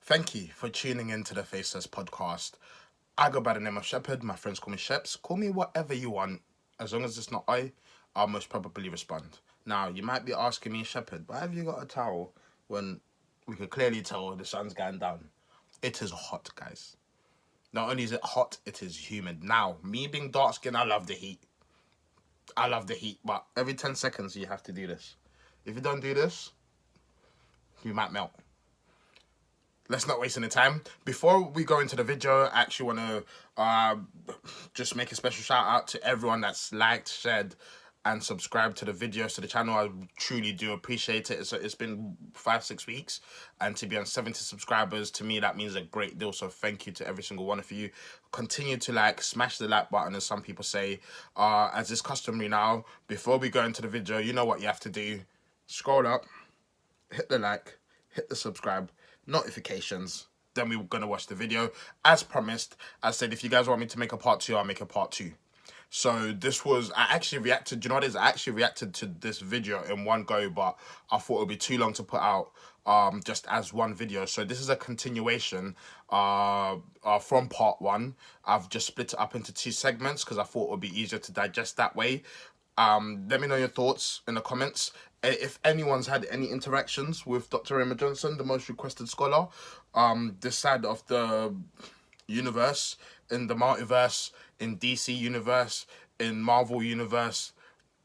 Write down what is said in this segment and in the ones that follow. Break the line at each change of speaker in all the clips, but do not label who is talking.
Thank you for tuning in to the Faceless Podcast. I go by the name of Shepherd. My friends call me Sheps. Call me whatever you want. As long as it's not I'll most probably respond. Now, you might be asking me, Shepherd, why have you got a towel when we could clearly tell the sun's going down? It is hot, guys. Not only is it hot, it is humid. Now, me being dark skinned, I love the heat. But every 10 seconds you have to do this. If you don't do this, you might melt. Let's not waste any time. Before we go into the video, I actually want to just make a special shout out to everyone that's liked, shared, and subscribed to the videos to the channel. I truly do appreciate it. It's been 5-6 weeks, and to be on 70 subscribers, to me that means a great deal. So thank you to every single one of you. Continue to smash the like button, as some people say. As is customary now, before we go into the video, you know what you have to do. Scroll up, hit the like, hit the subscribe, notifications, then we're going to watch the video. As promised, I said if you guys want me to make a part 2, I'll make a part 2. So this was, I actually reacted, do you know what it is? I actually reacted to this video in one go, but I thought it would be too long to put out just as one video. So this is a continuation from part 1. I've just split it up into 2 segments because I thought it would be easier to digest that way. Let me know your thoughts in the comments. If anyone's had any interactions with Dr. Umar Johnson, the most requested scholar, this side of the universe, in the multiverse, in DC universe, in Marvel universe,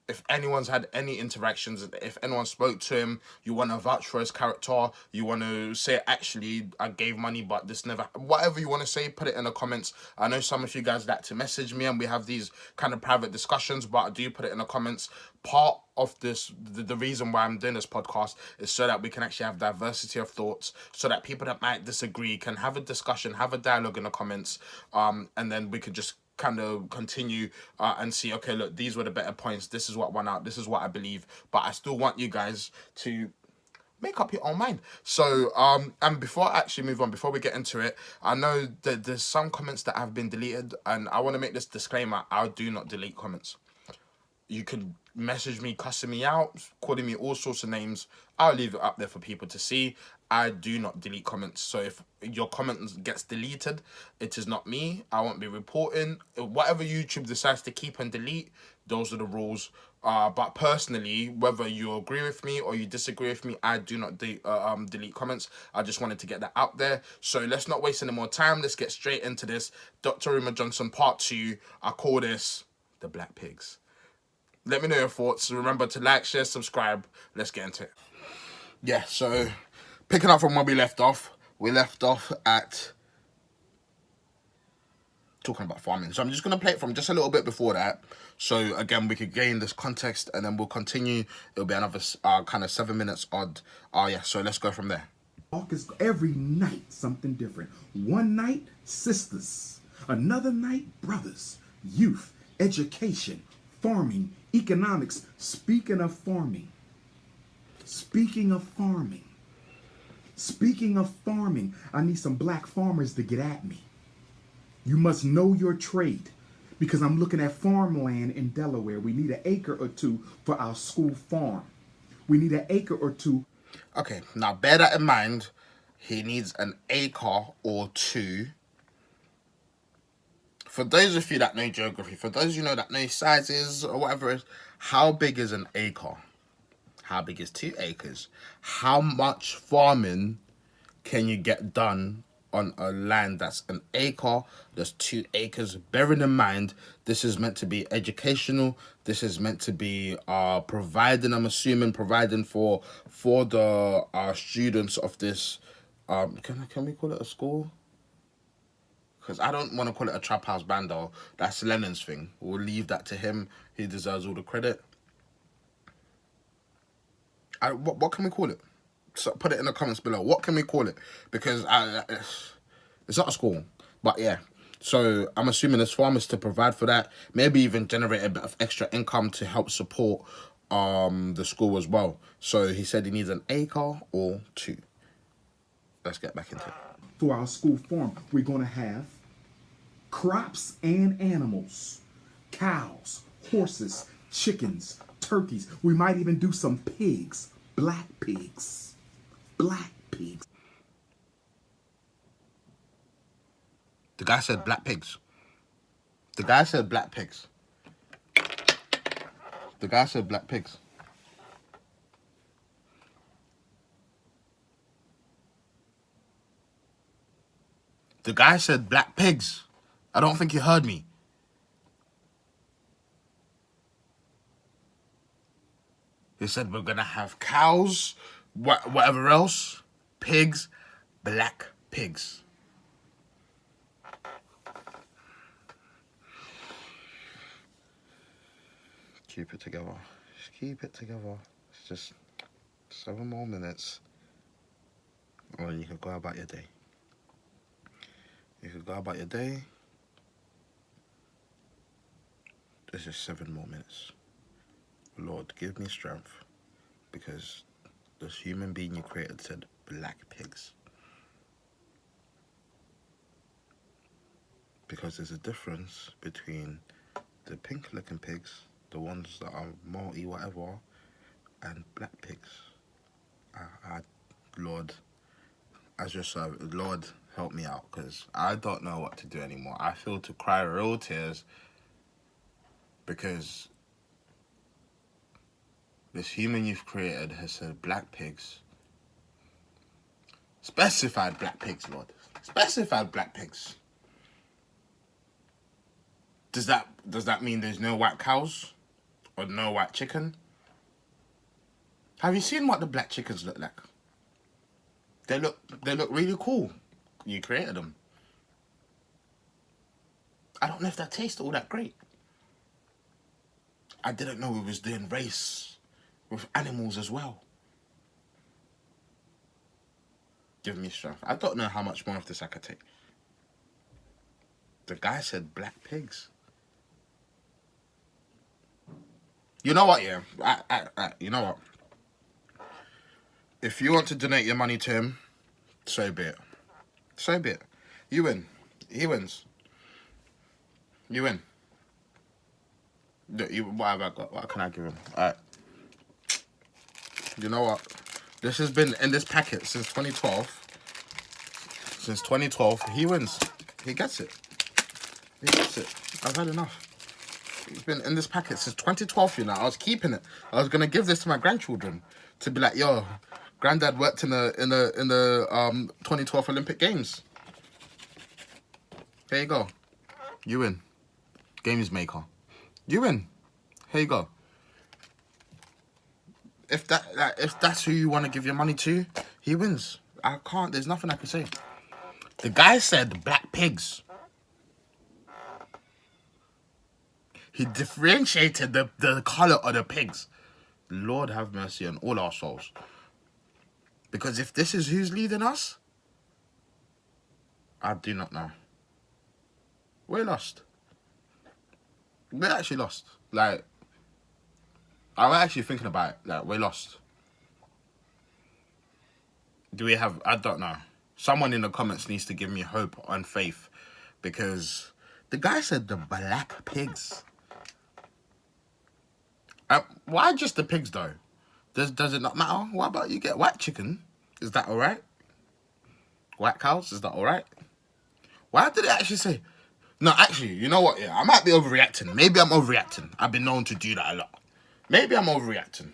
if anyone's had any interactions, if anyone spoke to him, you want to vouch for his character, you want to say, actually, I gave money, but this never, whatever you want to say, put it in the comments. I know some of you guys like to message me and we have these kind of private discussions, but I do put it in the comments. Part of this, the reason why I'm doing this podcast is so that we can actually have diversity of thoughts, so that people that might disagree can have a discussion, have a dialogue in the comments, and then we could just kind of continue and see, okay, look, these were the better points, this is what won out, this is what I believe, but I still want you guys to make up your own mind. So and before I actually move on, before we get into it, I know that there's some comments that have been deleted, and I want to make this disclaimer: I do not delete comments. You can message me, cussing me out, calling me all sorts of names. I'll leave it up there for people to see. I do not delete comments. So if your comment gets deleted, it is not me. I won't be reporting. Whatever YouTube decides to keep and delete, those are the rules. But personally, whether you agree with me or you disagree with me, I do not delete comments. I just wanted to get that out there. So let's not waste any more time. Let's get straight into this. Dr. Umar Johnson Part 2. I call this The Black Pigs. Let me know your thoughts. Remember to like, share, subscribe. Let's get into it. Yeah, so picking up from where we left off at talking about farming. So I'm just going to play it from just a little bit before that. So again, we could gain this context and then we'll continue. It'll be another kind of 7 minutes odd. Yeah, so let's go from there.
Is every night something different. One night, sisters. Another night, brothers. Youth, education, farming, economics. Speaking of farming, I need some black farmers to get at me. You must know your trade, because I'm looking at farmland in Delaware. We need an acre or 2 for our school farm. We need an acre or 2.
Okay, now bear that in mind. He needs an acre or 2. For those of you that know geography, for those of you know that know sizes or whatever it is, how big is an acre? How big is 2 acres? How much farming can you get done on a land that's an acre, that's 2 acres? Bearing in mind, this is meant to be educational. This is meant to be providing, I'm assuming, providing for the students of this. Can we call it a school? Because I don't want to call it a trap house bando. That's Lennon's thing. We'll leave that to him. He deserves all the credit. What can we call it? So put it in the comments below. What can we call it? Because it's not a school. But yeah. So I'm assuming this farm is to provide for that. Maybe even generate a bit of extra income to help support the school as well. So he said he needs an acre or 2. Let's get back into it.
For our school farm, we're going to have crops and animals. Cows, horses, chickens, turkeys. We might even do some pigs. Black pigs. Black pigs.
The guy said black pigs. The guy said black pigs. The guy said black pigs. The guy said black pigs. I don't think you heard me. He said we're gonna have cows, whatever else, pigs, black pigs. Keep it together. Just keep it together. It's just 7 more minutes. Or you could go about your day. You could go about your day. There's just 7 more minutes. Lord, give me strength. Because this human being you created said black pigs. Because there's a difference between the pink looking pigs, the ones that are multi whatever, and black pigs. Lord, as your servant, Lord, help me out, because I don't know what to do anymore. I feel to cry real tears because this human you've created has said black pigs. Specified black pigs, Lord. Specified black pigs. Does that mean there's no white cows? Or no white chicken? Have you seen what the black chickens look like? They look really cool. You created them. I don't know if that tastes all that great. I didn't know we was doing race with animals as well. Give me strength. I don't know how much more of this I could take. The guy said black pigs. You know what, yeah? You know what? If you want to donate your money to him, so be it. So be it. You win. He wins. You win. What have I got? What can I give him? Alright. You know what? This has been in this packet since 2012. Since 2012, he wins. He gets it. He gets it. I've had enough. It's been in this packet since 2012, you know. I was keeping it. I was gonna give this to my grandchildren to be like, yo, granddad worked in the 2012 Olympic Games. There you go. You win. Games maker. You win. Here you go. If that's who you want to give your money to, he wins. I can't. There's nothing I can say. The guy said black pigs. He differentiated the color of the pigs. Lord have mercy on all our souls. Because if this is who's leading us, I do not know. We're lost. We're actually lost. Like, I'm actually thinking about it. Like, we're lost. Do we have... I don't know. Someone in the comments needs to give me hope and faith. Because the guy said the black pigs. Why just the pigs, though? Does it not matter? What about you get white chicken? Is that alright? White cows? Is that alright? Why did it actually say... No, actually, you know what? Yeah, I might be overreacting. Maybe I'm overreacting. I've been known to do that a lot. Maybe I'm overreacting.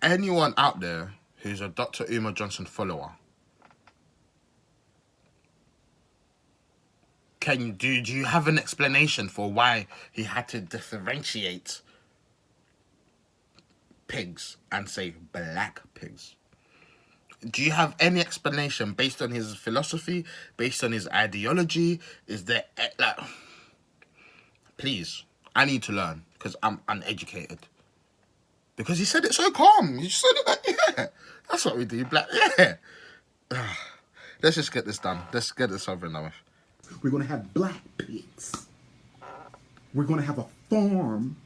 Anyone out there who's a Dr. Umar Johnson follower, do you have an explanation for why he had to differentiate pigs and say black pigs? Do you have any explanation based on his philosophy, based on his ideology? Is there, like, please, I need to learn because I'm uneducated. Because he said it so calm. He said it like, yeah, that's what we do, black, yeah. Let's just get this done. Let's get this over and done with.
We're going to have black pigs. We're going to have a farm,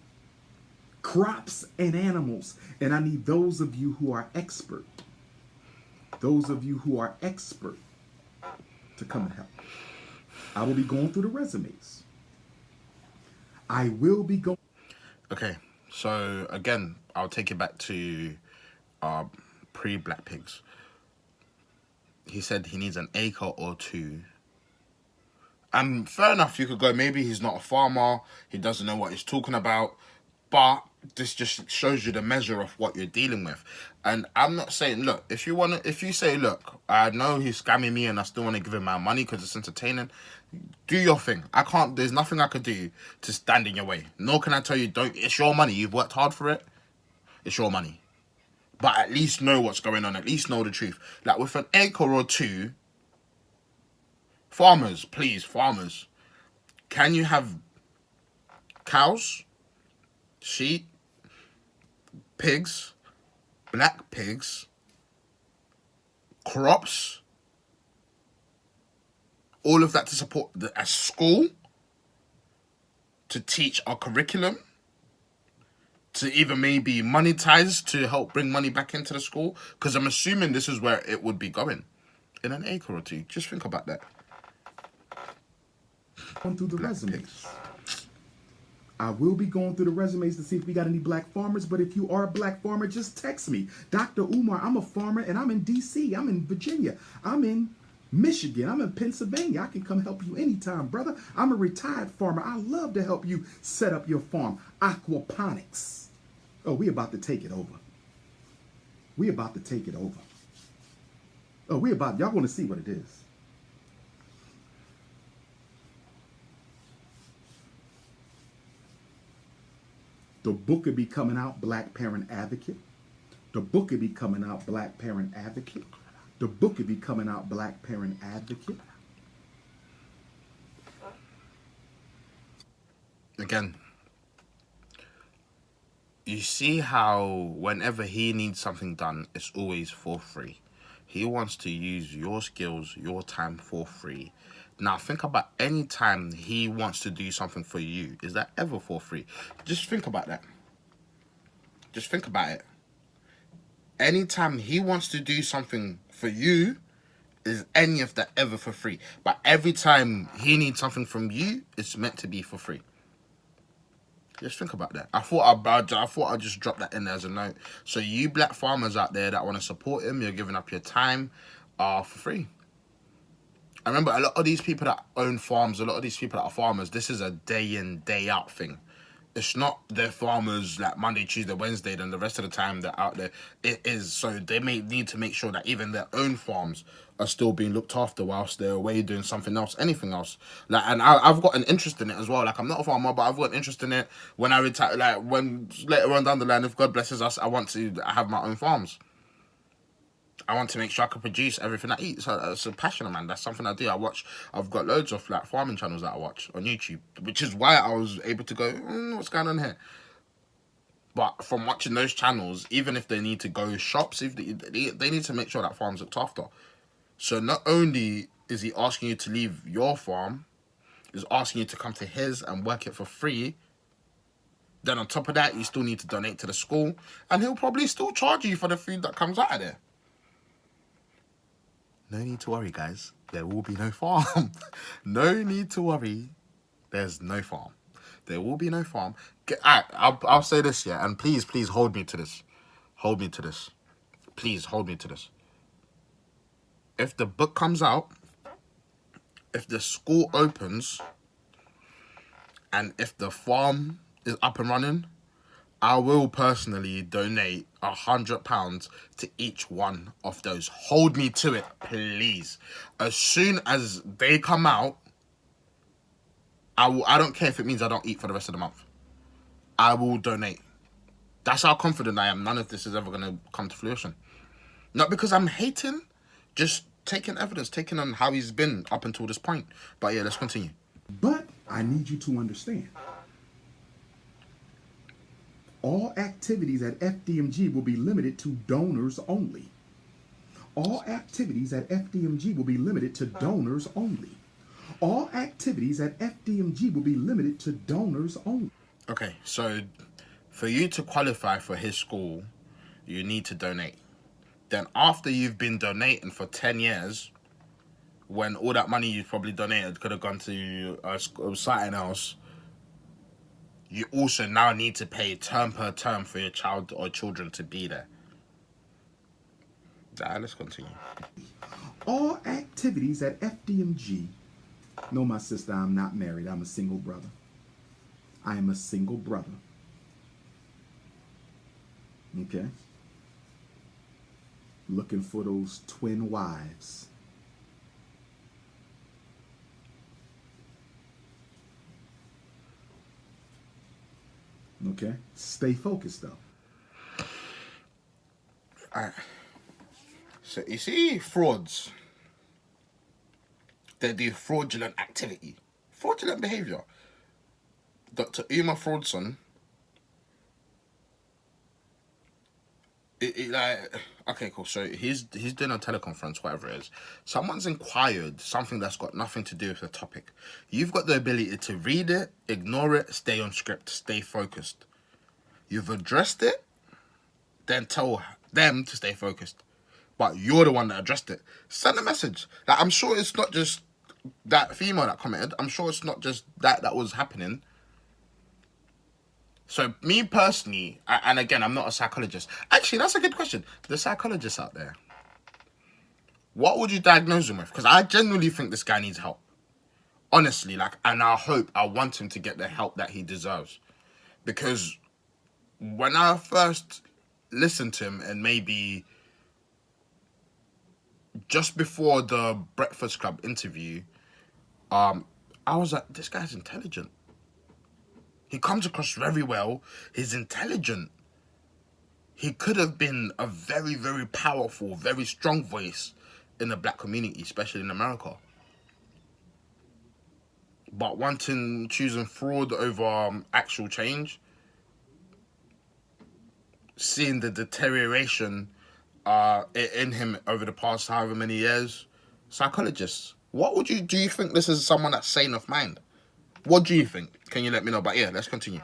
crops and animals. And I need those of you who are expert. Those of you who are expert to come and help. I will be going through the resumes. I will be going.
Okay, so again, I'll take it back to pre-black pigs. He said he needs an acre or two And fair enough, you could go, maybe he's not a farmer, he doesn't know what he's talking about, but this just shows you the measure of what you're dealing with. And I'm not saying, look, if you say, look, I know he's scamming me and I still want to give him my money because it's entertaining, do your thing. There's nothing I could do to stand in your way. Nor can I tell you, it's your money, you've worked hard for it, it's your money. But at least know what's going on, at least know the truth. Like with an acre or two, farmers, please, farmers, can you have cows, sheep, pigs, black pigs, crops, all of that to support a school, to teach our curriculum, to even maybe monetize to help bring money back into the school? Because I'm assuming this is where it would be going, in an acre or two. Just think about that.
Going through the
Black
resumes.
pigs.
I will be going through the resumes to see if we got any black farmers, but if you are a black farmer, just text me. Dr. Umar, I'm a farmer and I'm in DC, I'm in Virginia, I'm in Michigan, I'm in Pennsylvania. I can come help you anytime, brother. I'm a retired farmer. I love to help you set up your farm. Aquaponics. Oh, we about to take it over. We about to take it over. Oh, y'all want to see what it is. The book will be coming out, Black Parent Advocate. The book will be coming out, Black Parent Advocate. The book will be coming out, Black Parent Advocate.
Again, you see how whenever he needs something done, it's always for free. He wants to use your skills, your time for free. Now think about any time he wants to do something for you. Is that ever for free? Just think about that. Just think about it. Anytime he wants to do something for you, is any of that ever for free? But every time he needs something from you, it's meant to be for free. Just think about that. I thought I'd just drop that in there as a note. So you black farmers out there that want to support him, you're giving up your time, for free. I remember a lot of these people that own farms, a lot of these people that are farmers, this is a day in, day out thing. It's not their farmers like Monday, Tuesday, Wednesday, then the rest of the time they're out there. It is, so they may need to make sure that even their own farms are still being looked after whilst they're away doing something else, anything else. Like, and I've got an interest in it as well. Like, I'm not a farmer, but I've got an interest in it when I retire. Like, when later on down the line, if God blesses us, I want to have my own farms. I want to make sure I can produce everything I eat. So it's a passion of mine. That's something I do. I've got loads of like farming channels that I watch on YouTube, which is why I was able to go, what's going on here? But from watching those channels, even if they need to go shops, if they need to make sure that farm's looked after. So not only is he asking you to leave your farm, he's asking you to come to his and work it for free. Then on top of that, you still need to donate to the school, and he'll probably still charge you for the food that comes out of there. No need to worry, guys. There will be no farm. No need to worry. There's no farm. There will be no farm. I'll say this, yeah, and please hold me to this. Hold me to this. Please hold me to this. If the book comes out, if the school opens, and if the farm is up and running, I will personally donate £100 to each one of those. Hold me to it, please. As soon as they come out, I don't care if it means I don't eat for the rest of the month. I will donate. That's how confident I am. None of this is ever going to come to fruition. Not because I'm hating, just taking evidence, taking on how he's been up until this point. But yeah, let's continue.
But I need you to understand. All activities at FDMG will be limited to donors only. All activities at FDMG will be limited to donors only. All activities at FDMG will be limited to donors only.
Okay, so for you to qualify for his school, you need to donate. Then after you've been donating for 10 years, when all that money you probably donated could have gone to something else, you also now need to pay term per term for your child or children to be there. Let's continue.
All activities at FDMG No, my sister, I'm not married. I'm a single brother. I am a single brother. Okay? Looking for those twin wives. Okay? Stay focused, though.
Alright. So you see frauds. They do fraudulent activity. Fraudulent behaviour. Dr. Umar Fraudson, okay, cool. So he's doing a teleconference, whatever it is. Someone's inquired something that's got nothing to do with the topic. You've got the ability to read it, ignore it, stay on script, stay focused. You've addressed it, then tell them to stay focused. But you're the one that addressed it. Send a message. Like, I'm sure it's not just that female that commented. I'm sure it's not just that was happening. So me personally, and again, I'm not a psychologist. Actually, that's a good question. The psychologists out there, what would you diagnose him with? Because I genuinely think this guy needs help. Honestly, and I want him to get the help that he deserves. Because when I first listened to him, and maybe just before the Breakfast Club interview, I was like, this guy's intelligent. He comes across very well. He's intelligent. He could have been a very, very powerful, very strong voice in the black community, especially in America. But choosing fraud over actual change, seeing the deterioration in him over the past however many years, psychologists, do you think this is someone that's sane of mind? What do you think? Can you let me know? But yeah, let's continue.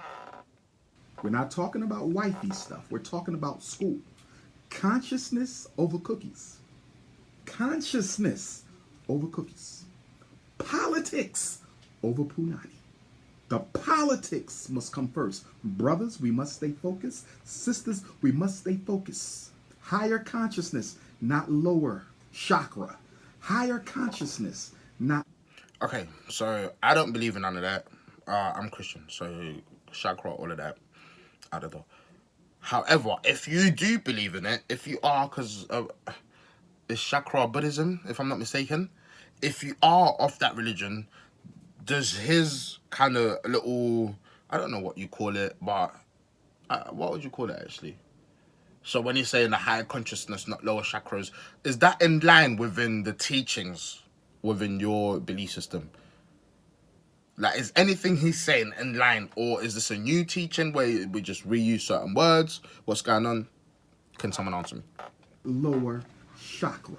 We're not talking about wifey stuff. We're talking about school. Consciousness over cookies. Consciousness over cookies. Politics over punani. The politics must come first. Brothers, we must stay focused. Sisters, we must stay focused. Higher consciousness, not lower chakra. Higher consciousness, not...
Okay, so I don't believe in none of that. I'm Christian, so chakra, all of that, I don't know. However, if you do believe in it, if you are, because it's chakra Buddhism, if I'm not mistaken, if you are of that religion, does his kind of little, I don't know what you call it, but what would you call it actually? So when he's saying the higher consciousness, not lower chakras, is that in line within the teachings within your belief system? Like, is anything he's saying in line, or is this a new teaching where we just reuse certain words? What's going on? Can someone answer me?
Lower chakra.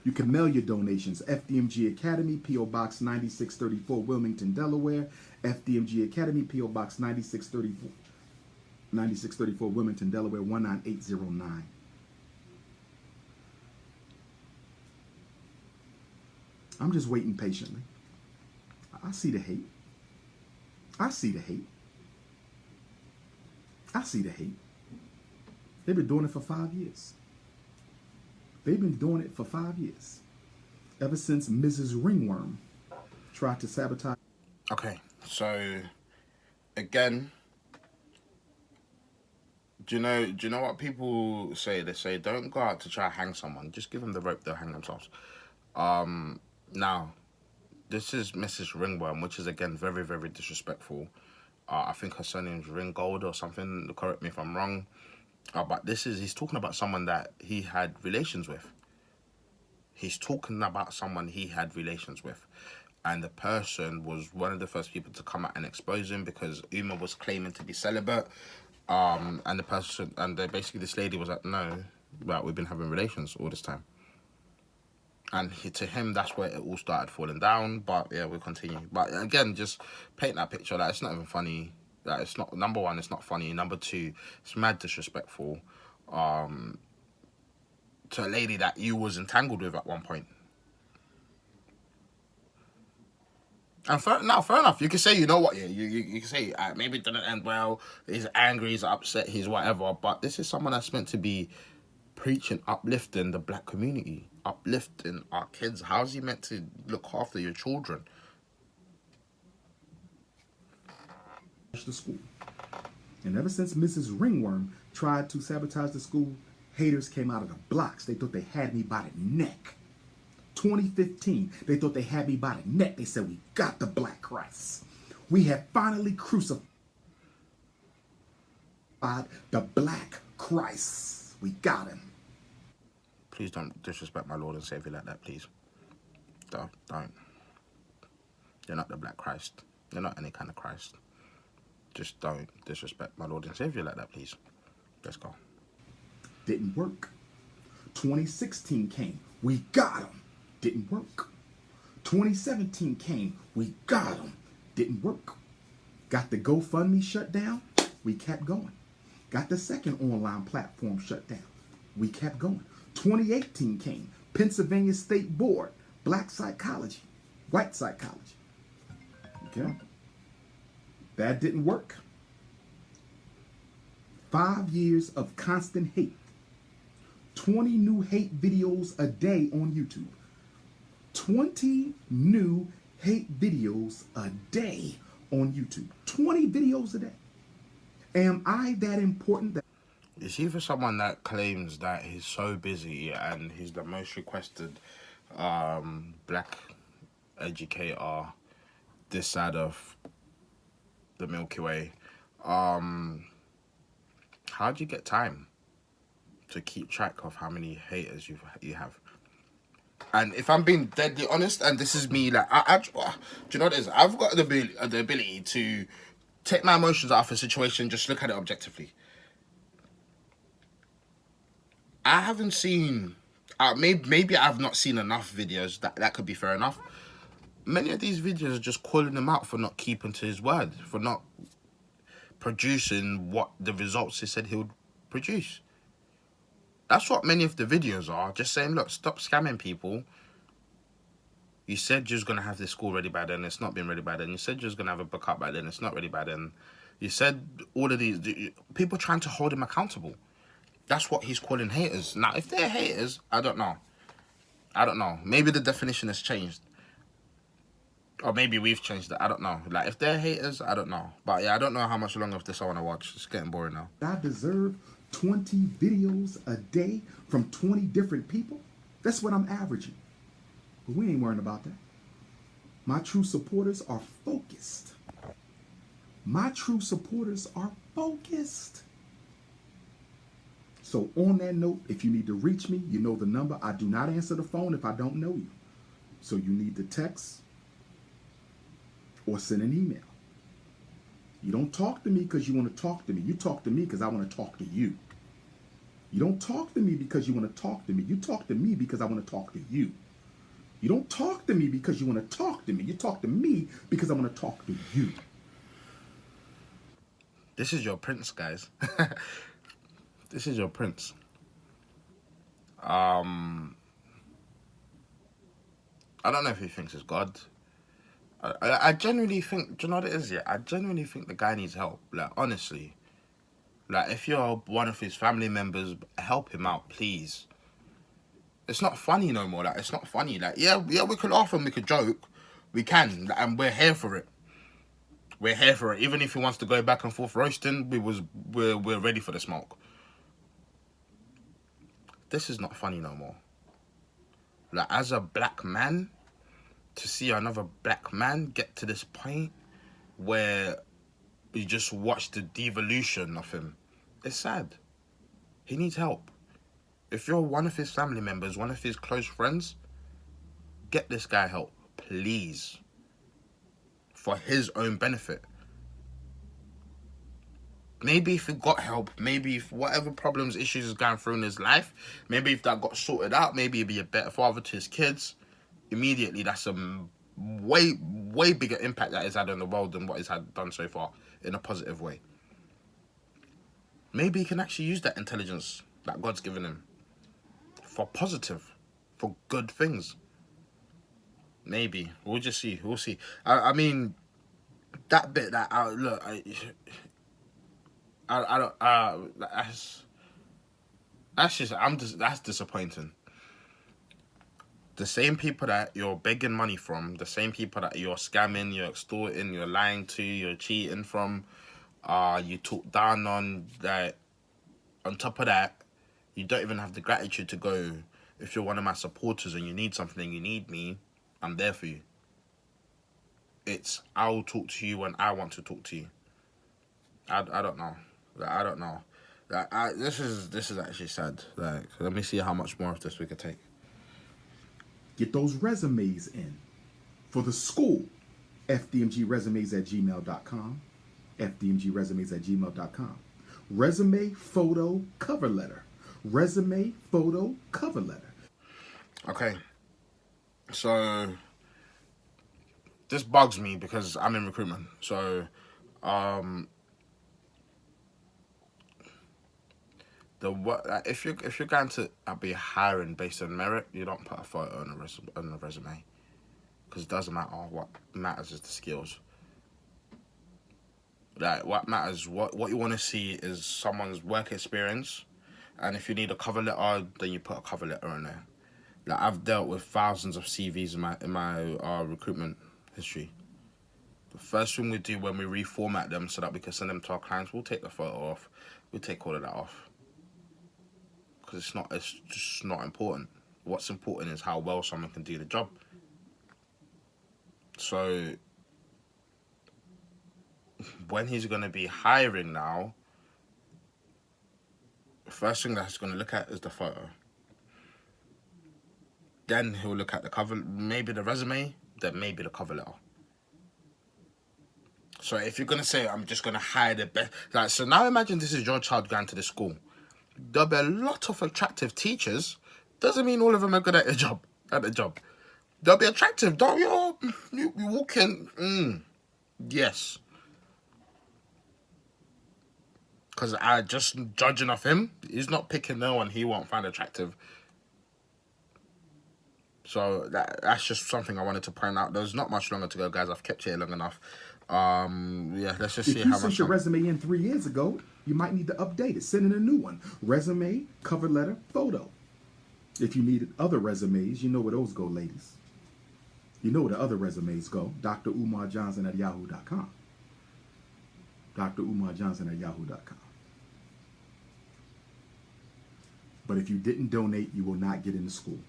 You can mail your donations. FDMG Academy, P.O. Box 9634, Wilmington, Delaware. FDMG Academy, P.O. Box 9634, Wilmington, Delaware, 19809. I'm just waiting patiently. I see the hate. I see the hate. I see the hate. They've been doing it for 5 years. They've been doing it for 5 years. Ever since Mrs. Ringworm tried to sabotage.
Okay, so again, do you know what people say? They say, don't go out to try to hang someone. Just give them the rope, they'll hang themselves. Now, this is Mrs. Ringworm, which is, again, very, very disrespectful. I think her surname's Ringgold or something. Correct me if I'm wrong. But he's talking about someone that he had relations with. He's talking about someone he had relations with. And the person was one of the first people to come out and expose him because Umar was claiming to be celibate. And basically this lady was like, no, well, we've been having relations all this time. And to him, that's where it all started falling down. But yeah, we'll continue. But again, just paint that picture that it's not even funny. That it's not, number one, it's not funny. Number two, it's mad disrespectful to a lady that you was entangled with at one point. And fair enough. You can say, you know what, yeah, you can say maybe it didn't end well. He's angry, he's upset, he's whatever. But this is someone that's meant to be preaching, uplifting the black community, uplifting our kids. How's he meant to look after your children?
The school. And ever since Mrs. Ringworm tried to sabotage the school, haters came out of the blocks. They thought they had me by the neck. 2015, they thought they had me by the neck. They said, we got the Black Christ. We have finally crucified the Black Christ. We got him.
Please don't disrespect my Lord and Savior like that, please. Don't. You're not the Black Christ. You're not any kind of Christ. Just don't disrespect my Lord and Savior like that, please. Let's go.
Didn't work. 2016 came. We got him. Didn't work. 2017 came. We got him. Didn't work. Got the GoFundMe shut down. We kept going. Got the second online platform shut down. We kept going. 2018 came. Pennsylvania State Board. Black psychology. White psychology. Okay. That didn't work. 5 years of constant hate. 20 new hate videos a day on YouTube. 20 new hate videos a day on YouTube. 20 videos a day. Am I that important?
Is he for someone that claims that he's so busy and he's the most requested black educator this side of the Milky Way? How do you get time to keep track of how many haters you have? And if I'm being deadly honest, and this is me, like, do you know what it is? I've got the ability to take my emotions out of a situation, just look at it objectively. I haven't seen, maybe I've not seen enough videos, that could be fair enough. Many of these videos are just calling him out for not keeping to his word, for not producing what the results he said he would produce. That's what many of the videos are, just saying, look, stop scamming people. You said you was going to have this school ready by then, it's not been ready by then. You said you was going to have a book out by then, it's not ready by then. You said all of these, people trying to hold him accountable. That's what he's calling haters. Now, if they're haters, I don't know. Maybe the definition has changed. Or maybe we've changed it. I don't know. Like, if they're haters, I don't know. But yeah, I don't know how much longer of this I want to watch. It's getting boring now.
I deserve 20 videos a day from 20 different people? That's what I'm averaging. But we ain't worrying about that. My true supporters are focused. My true supporters are focused. So on that note, if you need to reach me, you know the number. I do not answer the phone if I don't know you. So you need to text or send an email. You don't talk to me because you want to talk to me. You talk to me because I want to talk to you. You don't talk to me because you want to talk to me. You talk to me because I want to talk to you. You don't talk to me because you want to talk to me. You talk to me because I want to talk to you.
This is your prince, guys. This is your prince. I don't know if he thinks it's God. I genuinely think, do you know what it is? Yeah, I genuinely think the guy needs help. Like, honestly. Like, if you're one of his family members, help him out, please. It's not funny no more. Like, it's not funny. Like, yeah, we could laugh and we could joke. We can, like, and we're here for it. We're here for it. Even if he wants to go back and forth roasting, we're ready for the smoke. This is not funny no more. Like, as a black man, to see another black man get to this point where you just watch the devolution of him, it's sad. He needs help. If you're one of his family members, one of his close friends, get this guy help, please. For his own benefit. Maybe if he got help, maybe if whatever problems, issues is going through in his life, maybe if that got sorted out, maybe he'd be a better father to his kids. Immediately, that's a way bigger impact that he's had on the world than what he's had done so far in a positive way. Maybe he can actually use that intelligence that God's given him for positive, for good things. Maybe. We'll just see. We'll see. I mean, that bit that look, I don't. That's disappointing. The same people that you're begging money from, the same people that you're scamming, you're extorting, you're lying to, you're cheating from, you talk down on. That on top of that, you don't even have the gratitude to go. If you're one of my supporters and you need something, you need me, I'm there for you. It's I'll talk to you when I want to talk to you. I don't know. I don't know. This is actually sad. Like, let me see how much more of this we could take.
Get those resumes in for the school. fdmgresumes@gmail.com. fdmgresumes@gmail.com. Resume, photo, cover letter. Resume, photo, cover letter.
Okay. So this bugs me because I'm in recruitment. So if you're going to be hiring based on merit, you don't put a photo on a resume, because it doesn't matter. What matters is the skills. Like, what matters, what you want to see is someone's work experience, and if you need a cover letter, then you put a cover letter in there. Like, I've dealt with thousands of CVs in my recruitment history. The first thing we do when we reformat them so that we can send them to our clients, we'll take the photo off. We'll take all of that off. Because it's just not important. What's important is how well someone can do the job. So when he's going to be hiring now, the first thing that he's going to look at is the photo. Then he'll look at the cover, maybe the resume, then maybe the cover letter. So if you're going to say, I'm just going to hire the best, like, so now imagine this is your child going to the school. There'll be a lot of attractive teachers. Doesn't mean all of them are good at the job. They'll be attractive. Don't you walk in, yes. Because I just judging off him, he's not picking no one he won't find attractive. So that's just something I wanted to point out. There's not much longer to go, guys. I've kept you here long enough. Let's just see how much.
If you sent your resume in 3 years ago, you might need to update it. Send in a new one. Resume, cover letter, photo. If you need other resumes, you know where those go, ladies. You know where the other resumes go. Dr. Umar Johnson at yahoo.com. Dr. Umar Johnson at yahoo.com. But if you didn't donate, you will not get into school.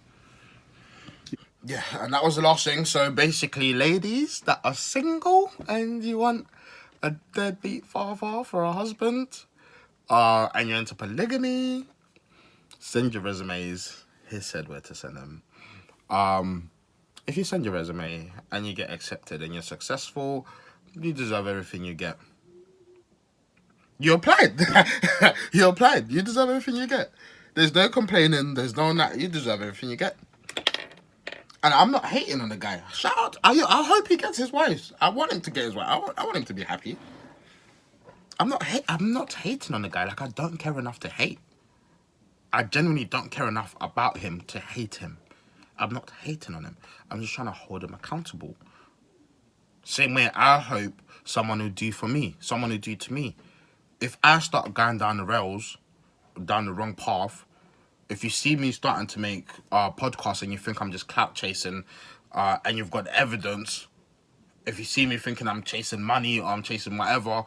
Yeah, and that was the last thing. So basically, ladies that are single and you want a deadbeat father for a husband, and you're into polygamy, send your resumes. He said where to send them. If you send your resume and you get accepted and you're successful, you deserve everything you get. You applied. You applied. You deserve everything you get. There's no complaining. There's no that. You deserve everything you get. And I'm not hating on the guy. Shout out. I hope he gets his wife. I want him to get his wife. I want him to be happy. I'm not hating on the guy. Like, I don't care enough to hate. I genuinely don't care enough about him to hate him. I'm not hating on him. I'm just trying to hold him accountable. Same way I hope someone would do for me. Someone would do to me. If I start going down the rails, down the wrong path, if you see me starting to make podcasts and you think I'm just clout chasing, and you've got evidence, if you see me thinking I'm chasing money or I'm chasing whatever,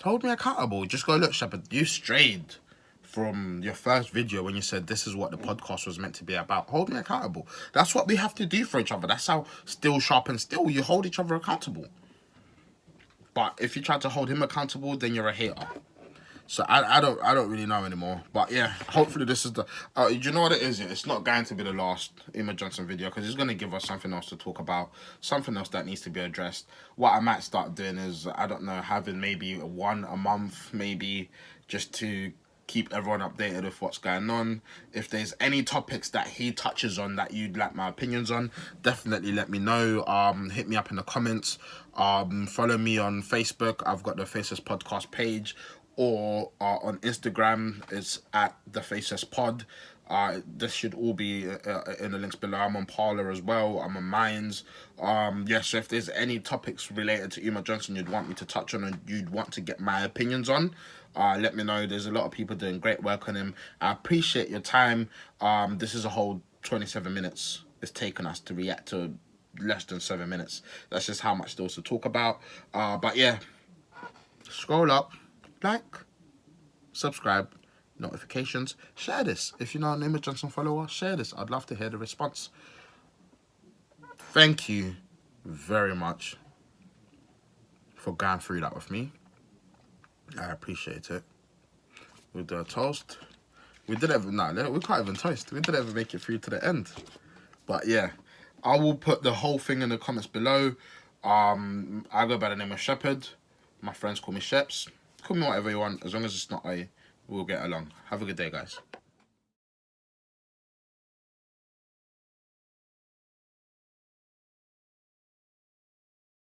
hold me accountable. Just go, look, Shepard, you strayed from your first video when you said this is what the podcast was meant to be about. Hold me accountable. That's what we have to do for each other. That's how steel sharpens steel. You hold each other accountable. But if you try to hold him accountable, then you're a hater. So I don't really know anymore. But yeah, hopefully this is the... do you know what it is? It's not going to be the last Umar Johnson video, because it's going to give us something else to talk about. Something else that needs to be addressed. What I might start doing is, I don't know, having maybe one a month, maybe, just to keep everyone updated with what's going on. If there's any topics that he touches on that you'd like my opinions on, definitely let me know. Hit me up in the comments. Follow me on Facebook. I've got the Faceless Podcast page. Or on Instagram, it's at TheFacelessPod. This should all be in the links below. I'm on Parler as well. I'm on Minds. So if there's any topics related to Umar Johnson you'd want me to touch on and you'd want to get my opinions on, let me know. There's a lot of people doing great work on him. I appreciate your time. This is a whole 27 minutes it's taken us to react to less than 7 minutes. That's just how much there was to talk about. But yeah, scroll up, like, subscribe, notifications, share this. If you're not an Umar Johnson follower, share this. I'd love to hear the response. Thank you very much for going through that with me. I appreciate it. We'll do a toast. We can't even toast. We didn't even make it through to the end. But yeah, I will put the whole thing in the comments below. I go by the name of Shepherd. My friends call me Sheps. Call me whatever you want. As long as it's not we'll get along. Have a good day, guys.